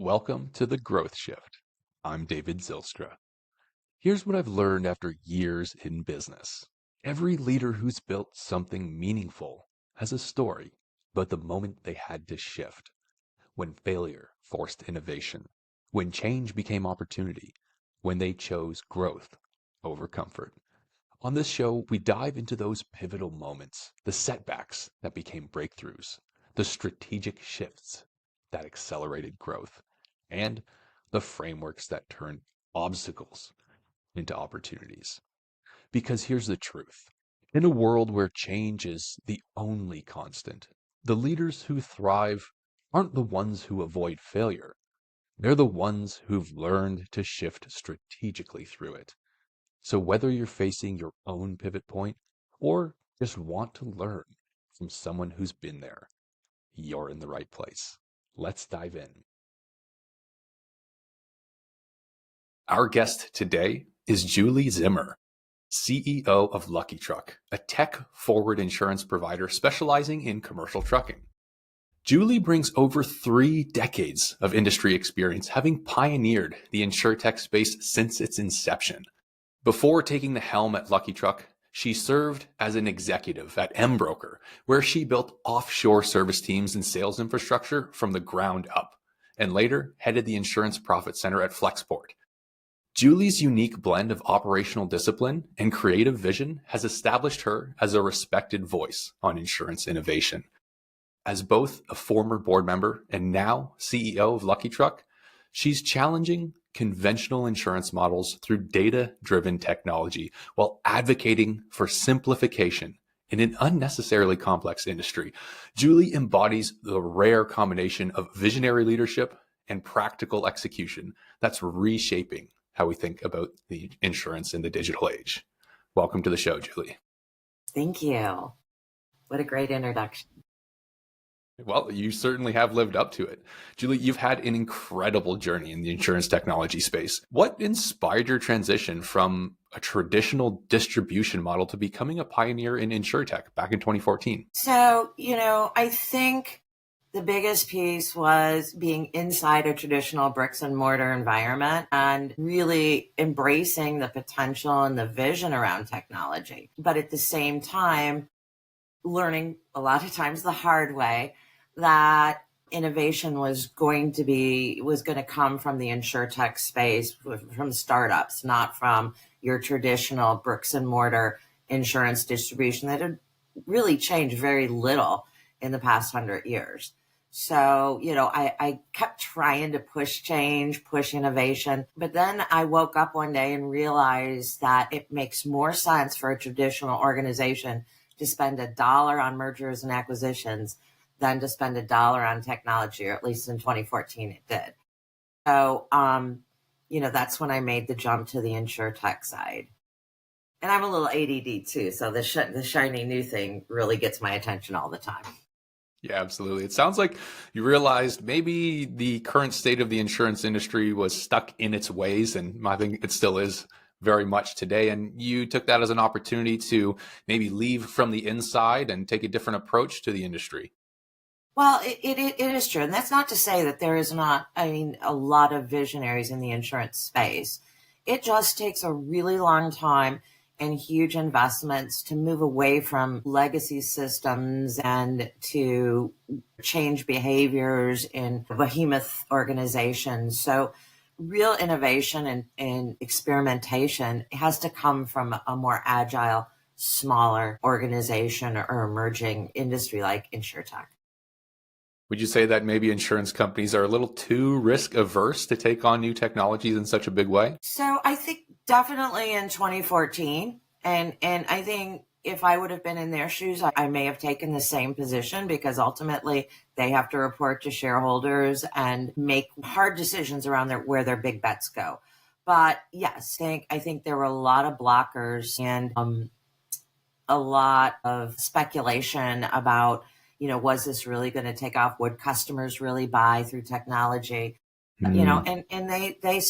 Welcome to the Growth Shift. I'm David Zilstra. Here's what I've learned after years in business. Every leader who's built something meaningful has a story, but the moment they had to shift, when failure forced innovation, when change became opportunity, when they chose growth over comfort. On this show, we dive into those pivotal moments, the setbacks that became breakthroughs, the strategic shifts that accelerated growth, and the frameworks that turn obstacles into opportunities. Because here's the truth. In a world where change is the only constant, the leaders who thrive aren't the ones who avoid failure. They're the ones who've learned to shift strategically through it. So whether you're facing your own pivot point or just want to learn from someone who's been there, you're in the right place. Let's dive in. Our guest today is Julie Zimmer, CEO of Lucky Truck, a tech-forward insurance provider specializing in commercial trucking. Julie brings over 3 decades of industry experience, having pioneered the InsurTech space since its inception. Before taking the helm at Lucky Truck, she served as an executive at MBroker, where she built offshore service teams and sales infrastructure from the ground up, and later headed the insurance profit center at Flexport. Julie's unique blend of operational discipline and creative vision has established her as a respected voice on insurance innovation. As both a former board member and now CEO of Lucky Truck, she's challenging conventional insurance models through data-driven technology while advocating for simplification in an unnecessarily complex industry. Julie embodies the rare combination of visionary leadership and practical execution that's reshaping how we think about the insurance in the digital age. Welcome to the show, Julie. Thank you. What a great introduction. Well, you certainly have lived up to it. Julie, you've had an incredible journey in the insurance technology space. What inspired your transition from a traditional distribution model to becoming a pioneer in InsurTech back in 2014? So, I think the biggest piece was being inside a traditional bricks and mortar environment and really embracing the potential and the vision around technology. But at the same time, learning a lot of times the hard way that innovation was going to come from the InsurTech space, from startups, not from your traditional bricks and mortar insurance distribution that had really changed very little in the past 100 years. So, I kept trying to push change, push innovation, but then I woke up one day and realized that it makes more sense for a traditional organization to spend $1 on mergers and acquisitions than to spend $1 on technology, or at least in 2014 it did. So, that's when I made the jump to the InsurTech side. And I'm a little ADD too, so the shiny new thing really gets my attention all the time. Yeah, absolutely. It sounds like you realized maybe the current state of the insurance industry was stuck in its ways, and I think it still is very much today. And you took that as an opportunity to maybe leave from the inside and take a different approach to the industry. Well, it is true. And that's not to say that there is not, a lot of visionaries in the insurance space. It just takes a really long time and huge investments to move away from legacy systems and to change behaviors in behemoth organizations. So real innovation and experimentation has to come from a more agile, smaller organization or emerging industry like InsurTech. Would you say that maybe insurance companies are a little too risk averse to take on new technologies in such a big way? So I think definitely in 2014, and I think if I would have been in their shoes, I may have taken the same position, because ultimately they have to report to shareholders and make hard decisions around where their big bets go. But yes, I think there were a lot of blockers and a lot of speculation about, was this really going to take off? Would customers really buy through technology? And they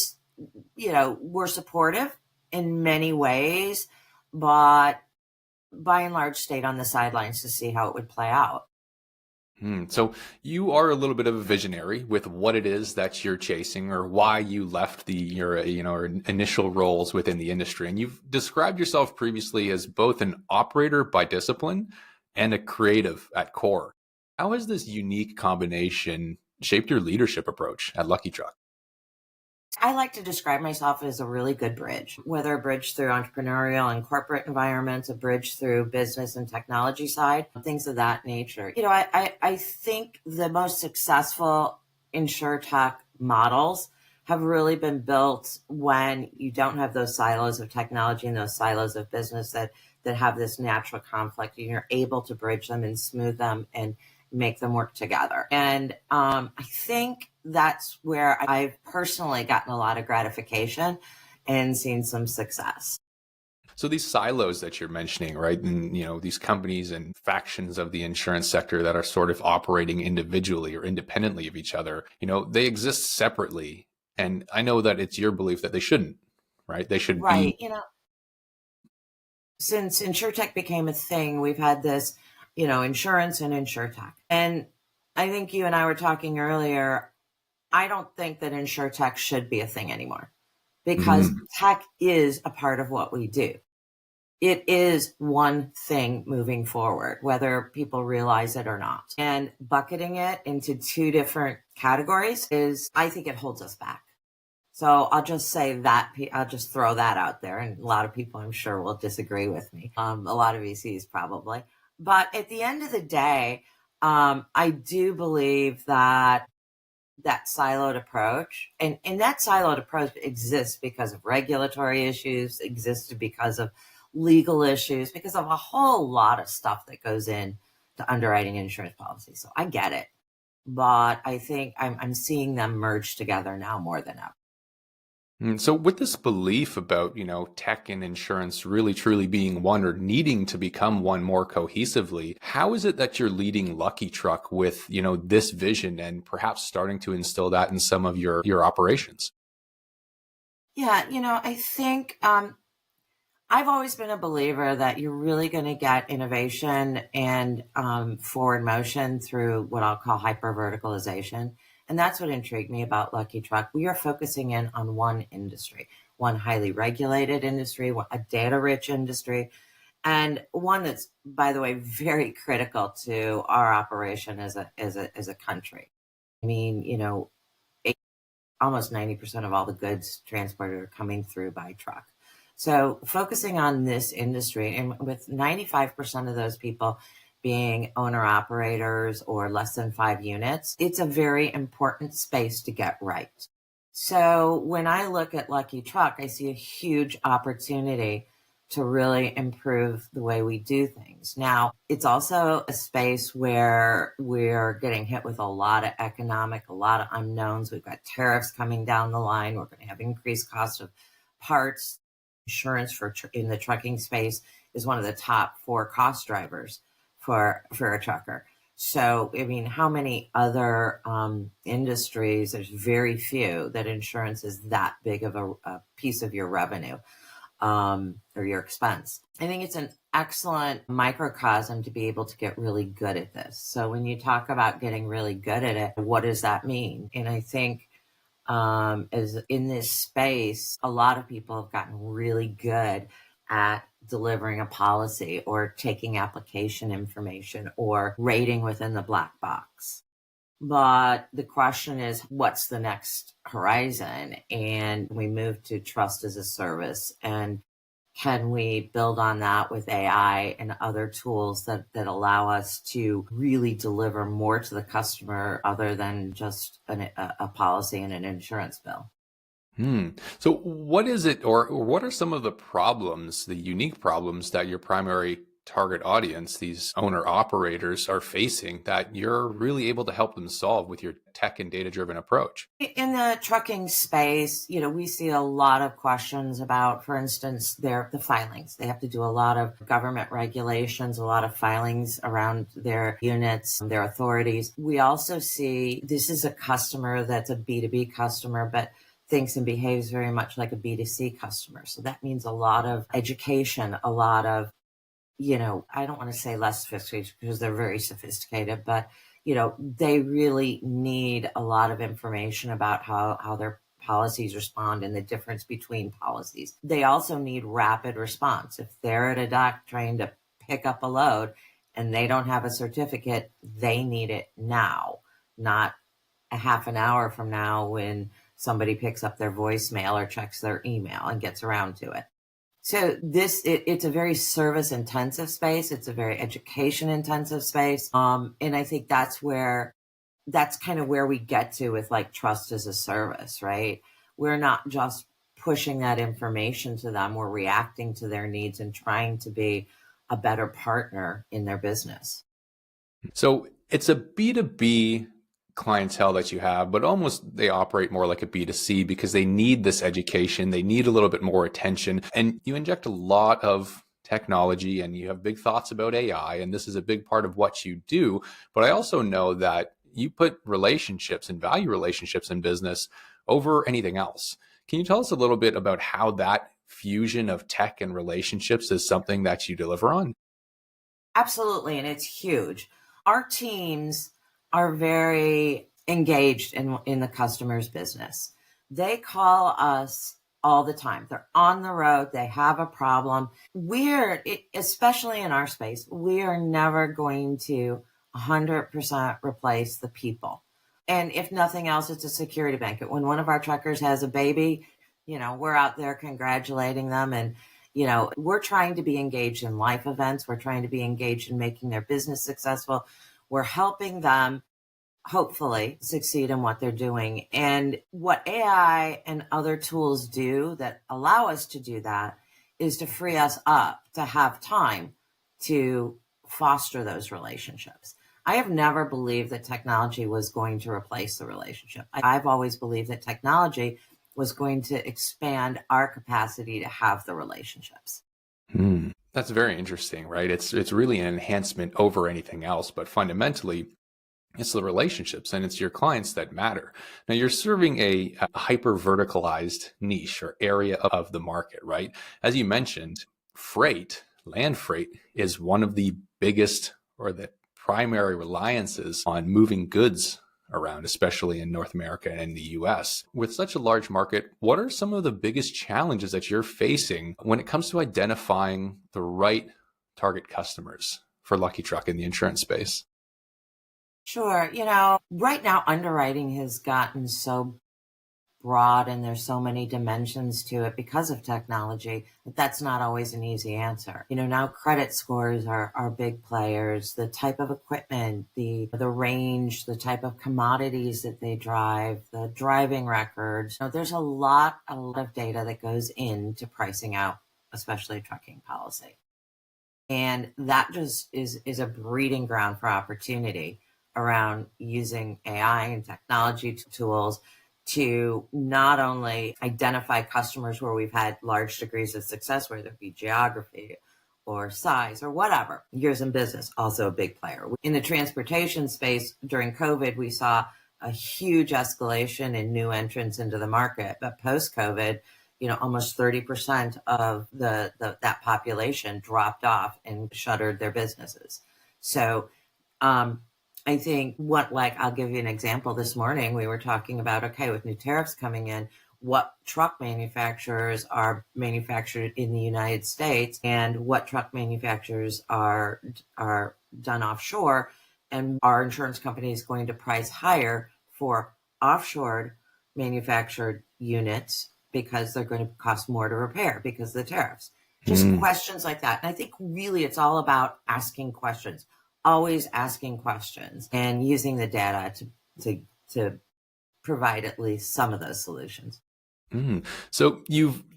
were supportive in many ways, but by and large stayed on the sidelines to see how it would play out. So you are a little bit of a visionary with what it is that you're chasing, or why you left your initial roles within the industry. And you've described yourself previously as both an operator by discipline and a creative at core. How has this unique combination shaped your leadership approach at Lucky Truck? I like to describe myself as a really good bridge, whether a bridge through entrepreneurial and corporate environments, a bridge through business and technology side, things of that nature. I think the most successful InsurTech models have really been built when you don't have those silos of technology and those silos of business that have this natural conflict, and you're able to bridge them and smooth them and make them work together. And I think that's where I've personally gotten a lot of gratification and seen some success. So these silos that you're mentioning, right? And, these companies and factions of the insurance sector that are sort of operating individually or independently of each other, they exist separately. And I know that it's your belief that they shouldn't, right? They should be. Right. Since InsurTech became a thing, we've had this, insurance and InsurTech. And I think you and I were talking earlier. I don't think that InsurTech should be a thing anymore, because tech is a part of what we do. It is one thing moving forward, whether people realize it or not. And bucketing it into two different categories I think it holds us back. So I'll just say that, I'll just throw that out there. And a lot of people, I'm sure, will disagree with me. A lot of VCs probably. But at the end of the day, I do believe that siloed approach, and that siloed approach exists because of regulatory issues, existed because of legal issues, because of a whole lot of stuff that goes in to underwriting insurance policies. So I get it, but I think I'm seeing them merge together now more than ever. So with this belief about, tech and insurance really truly being one, or needing to become one more cohesively, how is it that you're leading Lucky Truck with, this vision, and perhaps starting to instill that in some of your operations? Yeah, I think I've always been a believer that you're really going to get innovation and forward motion through what I'll call hyper-verticalization. And that's what intrigued me about Lucky Truck. We are focusing in on one industry, one highly regulated industry, a data-rich industry, and one that's, by the way, very critical to our operation as a country. I mean, almost 90% of all the goods transported are coming through by truck. So focusing on this industry, and with 95% of those people being owner operators or less than 5 units, it's a very important space to get right. So when I look at Lucky Truck, I see a huge opportunity to really improve the way we do things. Now, it's also a space where we're getting hit with a lot of a lot of unknowns. We've got tariffs coming down the line. We're going to have increased cost of parts. Insurance in the trucking space is one of the top 4 cost drivers for a trucker. So, I mean, how many other industries? There's very few that insurance is that big of a piece of your revenue or your expense. I think it's an excellent microcosm to be able to get really good at this. So when you talk about getting really good at it, what does that mean? And I think as in this space, a lot of people have gotten really good at delivering a policy or taking application information or rating within the black box. But the question is, what's the next horizon? And we move to trust as a service. And can we build on that with AI and other tools that allow us to really deliver more to the customer other than just a policy and an insurance bill? So what is it, or what are some of the problems, the unique problems that your primary target audience, these owner operators, are facing that you're really able to help them solve with your tech and data-driven approach? In the trucking space, we see a lot of questions about, for instance, the filings. They have to do a lot of government regulations, a lot of filings around their units, their authorities. We also see this is a customer that's a B2B customer, but thinks and behaves very much like a B2C customer. So that means a lot of education, a lot of, I don't want to say less sophisticated because they're very sophisticated, but they really need a lot of information about how their policies respond and the difference between policies. They also need rapid response. If they're at a dock trying to pick up a load and they don't have a certificate, they need it now, not a half an hour from now when somebody picks up their voicemail or checks their email and gets around to it. So it's a very service intensive space. It's a very education intensive space. And I think that's kind of where we get to with like trust as a service, right? We're not just pushing that information to them. We're reacting to their needs and trying to be a better partner in their business. So it's a B2B clientele that you have, but almost they operate more like a B2C because they need this education. They need a little bit more attention. And you inject a lot of technology and you have big thoughts about AI. And this is a big part of what you do. But I also know that you put relationships and value relationships in business over anything else. Can you tell us a little bit about how that fusion of tech and relationships is something that you deliver on? Absolutely. And it's huge. Our teams are very engaged in the customer's business. They call us all the time. They're on the road. They have a problem. Especially in our space, we are never going to 100% replace the people. And if nothing else, it's a security blanket. When one of our truckers has a baby, we're out there congratulating them. And, we're trying to be engaged in life events. We're trying to be engaged in making their business successful. We're helping them hopefully succeed in what they're doing. And what AI and other tools do that allow us to do that is to free us up to have time to foster those relationships. I have never believed that technology was going to replace the relationship. I've always believed that technology was going to expand our capacity to have the relationships. That's very interesting, right? It's really an enhancement over anything else, but fundamentally, it's the relationships and it's your clients that matter. Now, you're serving a hyper-verticalized niche or area of the market, right? As you mentioned, land freight is one of the biggest or the primary reliances on moving goods around, especially in North America and the US. With such a large market, what are some of the biggest challenges that you're facing when it comes to identifying the right target customers for Lucky Truck in the insurance space? Sure. Right now underwriting has gotten so broad and there's so many dimensions to it because of technology that that's not always an easy answer. Now credit scores are big players, the type of equipment, the range, the type of commodities that they drive, the driving records. There's a lot of data that goes into pricing out, especially a trucking policy. And that just is a breeding ground for opportunity around using AI and technology tools to not only identify customers where we've had large degrees of success, whether it be geography or size or whatever. Years in business, also a big player. In the transportation space during COVID, we saw a huge escalation in new entrants into the market. But post-COVID, almost 30% of that population dropped off and shuttered their businesses. So, I think I'll give you an example. This morning, we were talking about, okay, with new tariffs coming in, what truck manufacturers are manufactured in the United States and what truck manufacturers are done offshore. And our insurance company is going to price higher for offshore manufactured units because they're going to cost more to repair because of the tariffs. Just questions like that. And I think really it's all about asking questions. Always asking questions and using the data to provide at least some of those solutions. So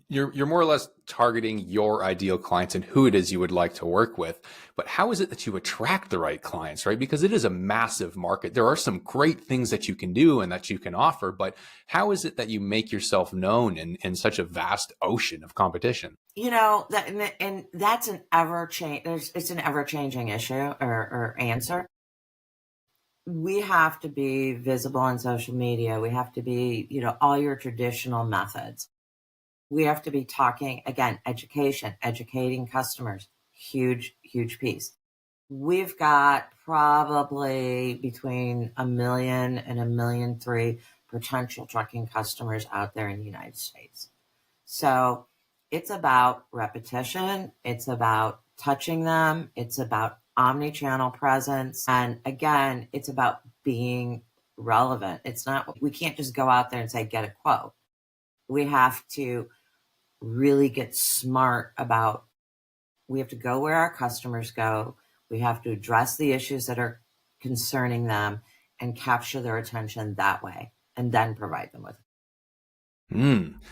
you're more or less targeting your ideal clients and who it is you would like to work with. But how is it that you attract the right clients, right? Because it is a massive market. There are some great things that you can do and that you can offer, but how is it that you make yourself known in such a vast ocean of competition? That's it's an ever changing issue or answer. We have to be visible on social media. We have to be, all your traditional methods. We have to be talking, again, educating customers, huge, huge piece. We've got probably between 1 million and 1.3 million potential trucking customers out there in the United States. So it's about repetition. It's about touching them. It's about omni-channel presence. And again, it's about being relevant. It's not, we can't just go out there and say, get a quote. We have to really get smart about, we have to go where our customers go. We have to address the issues that are concerning them and capture their attention that way, and then provide them with it.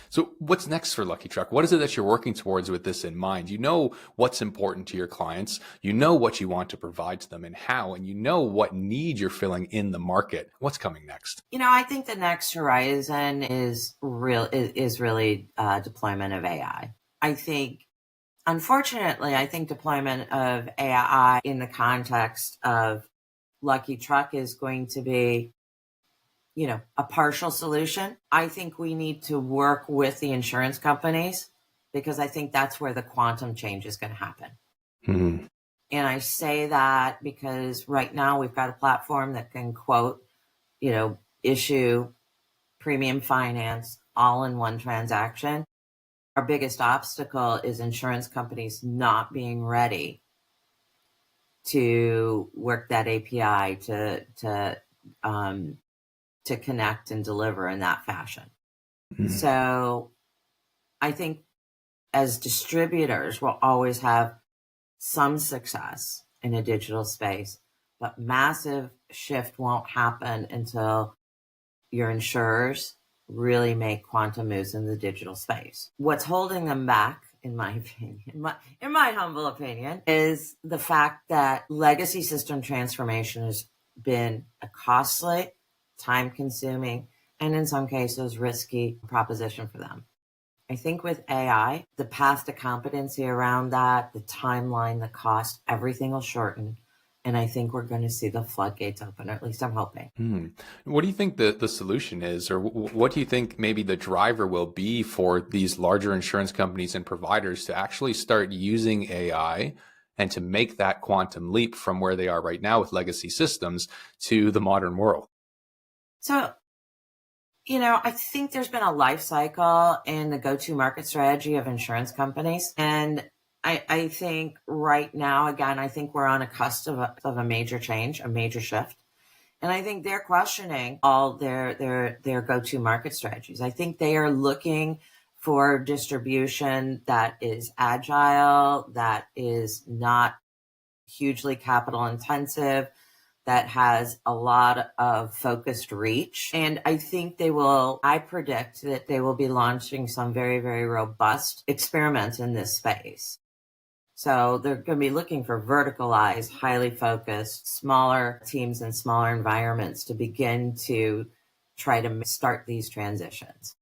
So what's next for Lucky Truck? What is it that you're working towards with this in mind? You know what's important to your clients. You know what you want to provide to them and how, and you know what need you're filling in the market. What's coming next? I think the next horizon is really deployment of AI. Unfortunately, I think deployment of AI in the context of Lucky Truck is going to be a partial solution. I think we need to work with the insurance companies, because I think that's where the quantum change is going to happen. Mm-hmm. And I say that because right now we've got a platform that can quote, issue, premium finance, all in one transaction. Our biggest obstacle is insurance companies not being ready to work that API to connect and deliver in that fashion. Mm-hmm. So I think as distributors, we'll always have some success in a digital space, but massive shift won't happen until your insurers really make quantum moves in the digital space. What's holding them back, in my opinion, in my humble opinion, is the fact that legacy system transformation has been a costly, time-consuming, and in some cases risky proposition for them. I think with AI, the path to competency around that, the timeline, the cost, everything will shorten. And I think we're going to see the floodgates open, or at least I'm hoping. What do you think the solution is, or what do you think maybe the driver will be for these larger insurance companies and providers to actually start using AI and to make that quantum leap from where they are right now with legacy systems to the modern world? So, I think there's been a life cycle in the go-to-market strategy of insurance companies. And I think right now, again, I think we're on a cusp of a major change, a major shift. And I think they're questioning all their go-to-market strategies. I think they are looking for distribution that is agile, that is not hugely capital intensive, that has a lot of focused reach. And I predict that they will be launching some very, very robust experiments in this space. So they're going to be looking for verticalized, highly focused, smaller teams and smaller environments to begin to try to start these transitions.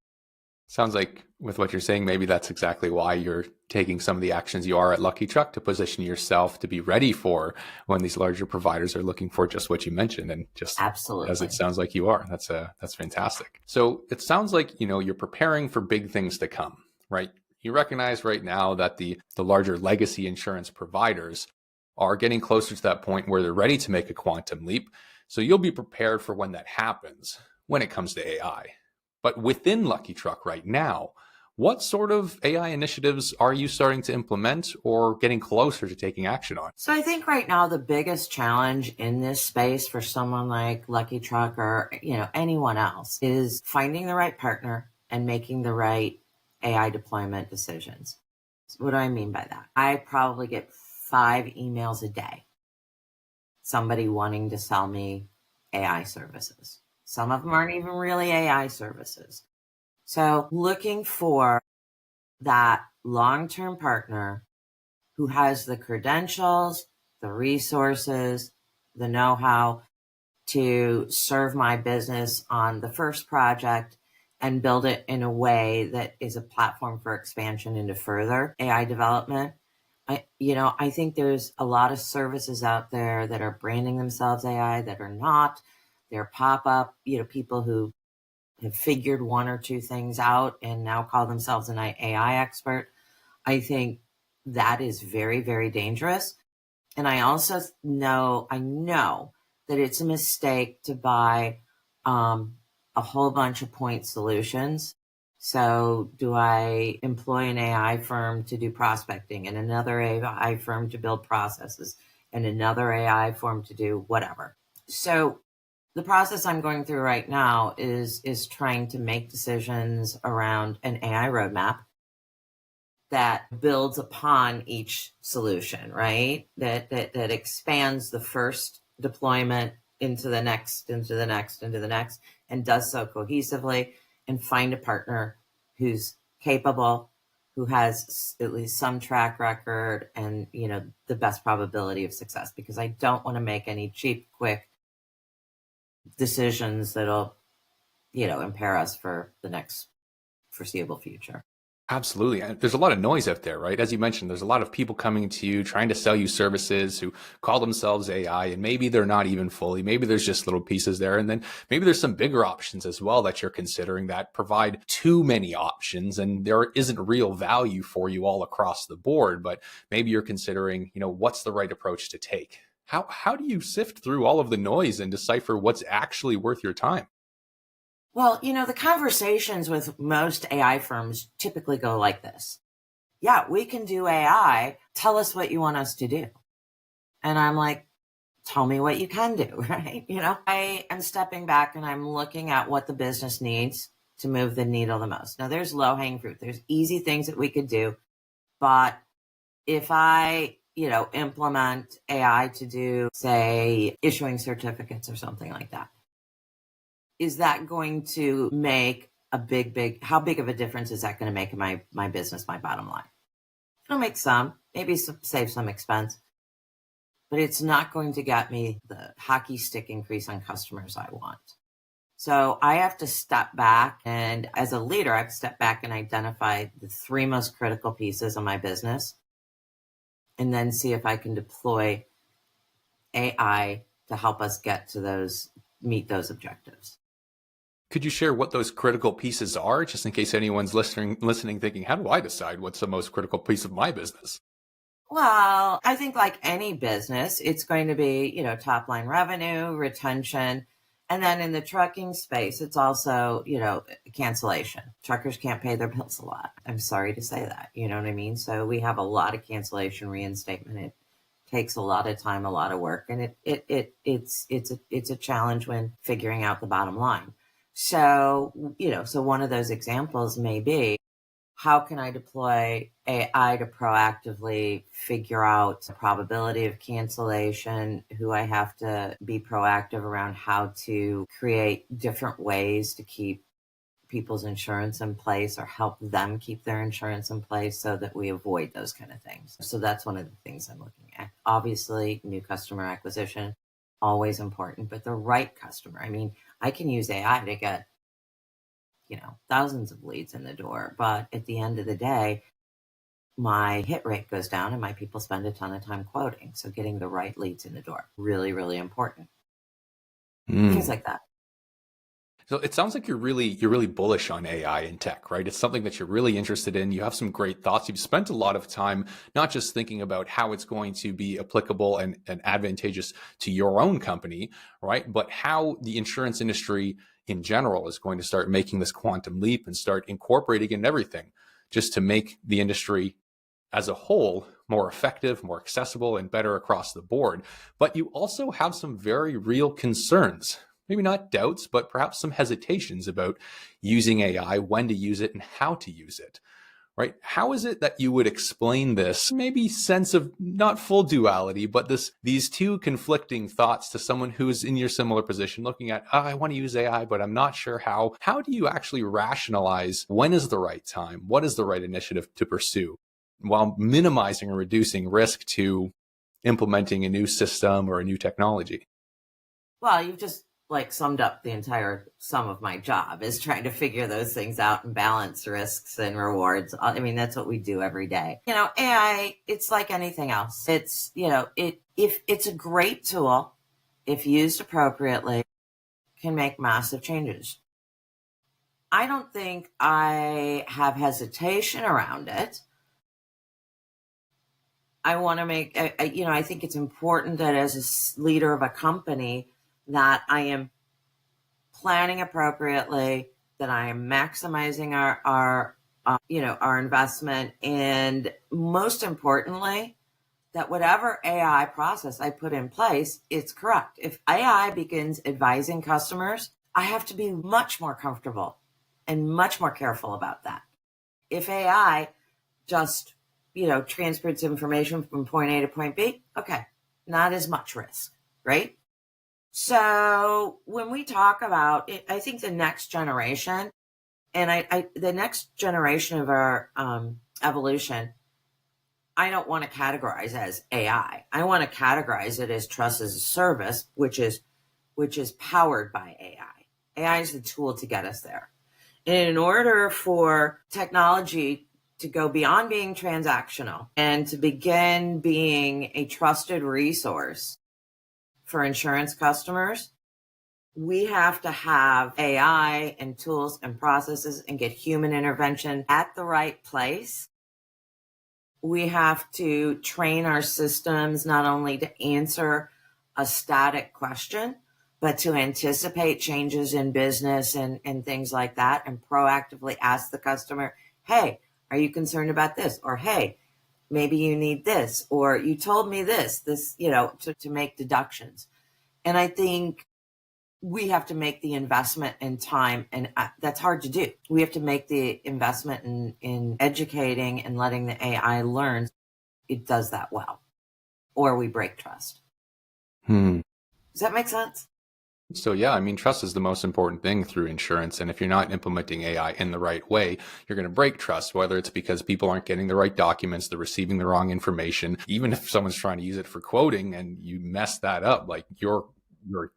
Sounds like with what you're saying, maybe that's exactly why you're taking some of the actions you are at Lucky Truck to position yourself to be ready for when these larger providers are looking for just what you mentioned, and just absolutely, as it sounds like you are. That's fantastic. So it sounds like, you're preparing for big things to come, right? You recognize right now that the larger legacy insurance providers are getting closer to that point where they're ready to make a quantum leap. So you'll be prepared for when that happens when it comes to AI. But within Lucky Truck right now, what sort of AI initiatives are you starting to implement or getting closer to taking action on? So I think right now the biggest challenge in this space for someone like Lucky Truck or anyone else is finding the right partner and making the right AI deployment decisions. So what do I mean by that? I probably get 5 emails a day. Somebody wanting to sell me AI services. Some of them aren't even really AI services. So looking for that long-term partner who has the credentials, the resources, the know-how to serve my business on the first project and build it in a way that is a platform for expansion into further AI development. I think there's a lot of services out there that are branding themselves AI that are not. They're pop-up, people who have figured 1 or 2 things out and now call themselves an AI expert. I think that is very, very dangerous. And I also I know that it's a mistake to buy a whole bunch of point solutions. So do I employ an AI firm to do prospecting and another AI firm to build processes and another AI firm to do whatever? So the process I'm going through right now is trying to make decisions around an AI roadmap that builds upon each solution, right? That expands the first deployment into the next, into the next, into the next, and does so cohesively, and find a partner who's capable, who has at least some track record and, the best probability of success, because I don't want to make any cheap, quick decisions that'll, impair us for the next foreseeable future. Absolutely. And there's a lot of noise out there, right? As you mentioned, there's a lot of people coming to you trying to sell you services who call themselves AI, and maybe they're not even fully. Maybe there's just little pieces there. And then maybe there's some bigger options as well that you're considering that provide too many options, and there isn't real value for you all across the board. But maybe you're considering, what's the right approach to take? How do you sift through all of the noise and decipher what's actually worth your time? Well, the conversations with most AI firms typically go like this. Yeah, we can do AI. Tell us what you want us to do. And I'm like, tell me what you can do, right? I am stepping back and I'm looking at what the business needs to move the needle the most. Now, there's low hanging fruit. There's easy things that we could do. But if I, implement AI to do, say, issuing certificates or something like that, is that going to make how big of a difference is that going to make in my business, my bottom line? It'll make some, maybe save some expense, but it's not going to get me the hockey stick increase on customers I want. So I have to step back, and as a leader, I have to step back and identify the three most critical pieces of my business, and then see if I can deploy AI to help us meet those objectives. Could you share what those critical pieces are, just in case anyone's listening, thinking, how do I decide what's the most critical piece of my business? Well, I think like any business, it's going to be, top line revenue, retention. And then in the trucking space, it's also, cancellation. Truckers can't pay their bills a lot. I'm sorry to say that. You know what I mean? So we have a lot of cancellation reinstatement. It takes a lot of time, a lot of work, and it's a challenge when figuring out the bottom line. So, so one of those examples may be, how can I deploy AI to proactively figure out the probability of cancellation, who I have to be proactive around, how to create different ways to keep people's insurance in place or help them keep their insurance in place so that we avoid those kind of things. So that's one of the things I'm looking at. Obviously, new customer acquisition, always important, but the right customer. I mean, I can use AI to get, thousands of leads in the door, but at the end of the day, my hit rate goes down and my people spend a ton of time quoting. So getting the right leads in the door, really, really important. Things like that. So it sounds like you're really bullish on AI and tech, right? It's something that you're really interested in. You have some great thoughts. You've spent a lot of time not just thinking about how it's going to be applicable and advantageous to your own company, right? But how the insurance industry in general is going to start making this quantum leap and start incorporating in everything, just to make the industry as a whole more effective, more accessible, and better across the board. But you also have some very real concerns, maybe not doubts, but perhaps some hesitations about using AI, when to use it and how to use it, right? How is it that you would explain this maybe sense of not full duality, but these two conflicting thoughts to someone who's in your similar position, looking at, I want to use AI, but I'm not sure how. How do you actually rationalize when is the right time? What is the right initiative to pursue while minimizing or reducing risk to implementing a new system or a new technology? Well, you've just summed up the entire sum of my job, is trying to figure those things out and balance risks and rewards. I mean, that's what we do every day. AI, it's like anything else. It's, if it's a great tool, if used appropriately, can make massive changes. I don't think I have hesitation around it. I want to make, I think it's important that as a leader of a company that I am planning appropriately, that I am maximizing our investment, and most importantly, that whatever AI process I put in place, it's correct. If AI begins advising customers, I have to be much more comfortable and much more careful about that. If AI just, transfers information from point A to point B, okay, not as much risk, right? So when we talk about it, I think the next generation, and the next generation of our evolution, I don't want to categorize as AI. I want to categorize it as trust as a service, which is powered by AI. AI is the tool to get us there. And in order for technology to go beyond being transactional and to begin being a trusted resource for insurance customers, we have to have AI and tools and processes and get human intervention at the right place. We have to train our systems not only to answer a static question, but to anticipate changes in business and things like that, and proactively ask the customer, hey, are you concerned about this? Or, hey, maybe you need this, or you told me this, to make deductions. And I think we have to make the investment in time, and that's hard to do. We have to make the investment in educating and letting the AI learn. It does that well, or we break trust. Does that make sense? So yeah, I mean, trust is the most important thing through insurance. And if you're not implementing AI in the right way, you're going to break trust, whether it's because people aren't getting the right documents, they're receiving the wrong information. Even if someone's trying to use it for quoting and you mess that up, like your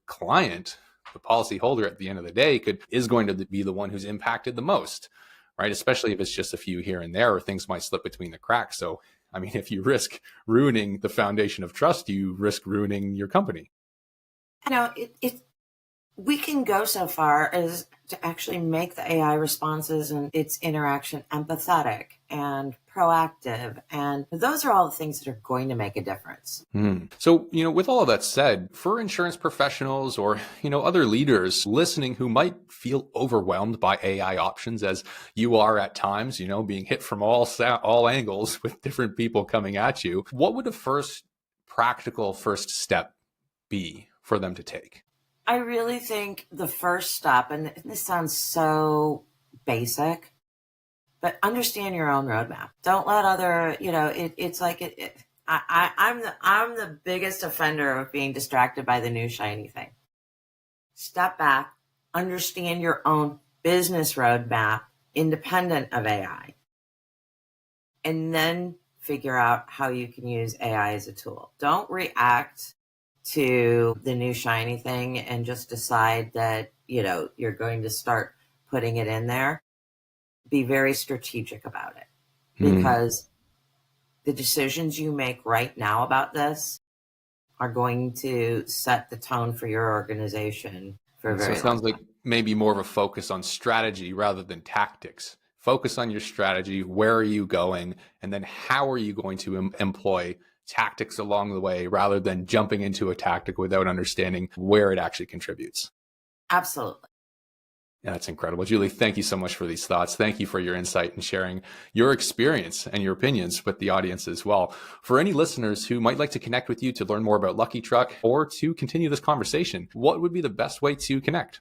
client, the policyholder at the end of the day is going to be the one who's impacted the most, right? Especially if it's just a few here and there, or things might slip between the cracks. So, I mean, if you risk ruining the foundation of trust, you risk ruining your company. We can go so far as to actually make the AI responses and its interaction empathetic and proactive. And those are all the things that are going to make a difference. So, with all of that said, for insurance professionals or, other leaders listening who might feel overwhelmed by AI options as you are at times, being hit from all angles with different people coming at you, what would a practical first step be for them to take? I really think the first step, and this sounds so basic, but understand your own roadmap. Don't let other, it's like I'm the biggest offender of being distracted by the new shiny thing. Step back, understand your own business roadmap, independent of AI, and then figure out how you can use AI as a tool. Don't react to the new shiny thing and just decide that, you're going to start putting it in there. Be very strategic about it, because the decisions you make right now about this are going to set the tone for your organization for a very long time. So it sounds like maybe more of a focus on strategy rather than tactics. Focus on your strategy. Where are you going? And then how are you going to employ tactics along the way, rather than jumping into a tactic without understanding where it actually contributes? Absolutely. Yeah, that's incredible. Julie, thank you so much for these thoughts. Thank you for your insight and sharing your experience and your opinions with the audience as well. For any listeners who might like to connect with you to learn more about Lucky Truck or to continue this conversation, what would be the best way to connect?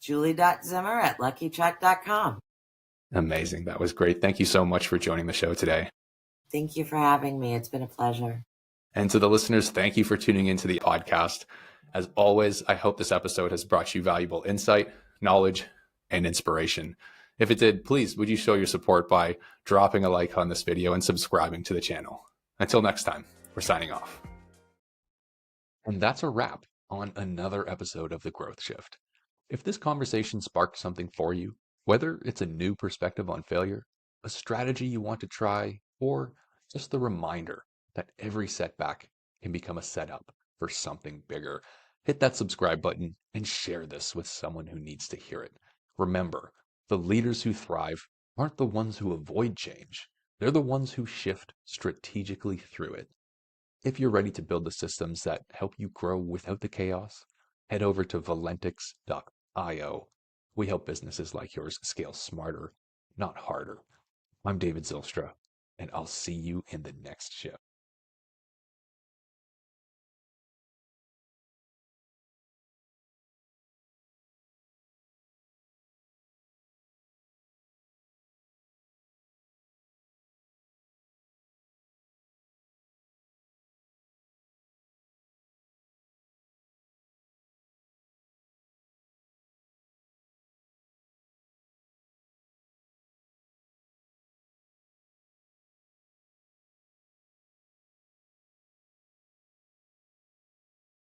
Julie.Zimmer@luckytruck.com. Amazing. That was great. Thank you so much for joining the show today. Thank you for having me. It's been a pleasure. And to the listeners, thank you for tuning into the podcast. As always, I hope this episode has brought you valuable insight, knowledge, and inspiration. If it did, please, would you show your support by dropping a like on this video and subscribing to the channel. Until next time, we're signing off. And that's a wrap on another episode of The Growth Shift. If this conversation sparked something for you, whether it's a new perspective on failure, a strategy you want to try, or just the reminder that every setback can become a setup for something bigger, hit that subscribe button and share this with someone who needs to hear it. Remember, the leaders who thrive aren't the ones who avoid change. They're the ones who shift strategically through it. If you're ready to build the systems that help you grow without the chaos, head over to valentix.io. We help businesses like yours scale smarter, not harder. I'm David Zilstra, and I'll see you in the next shift.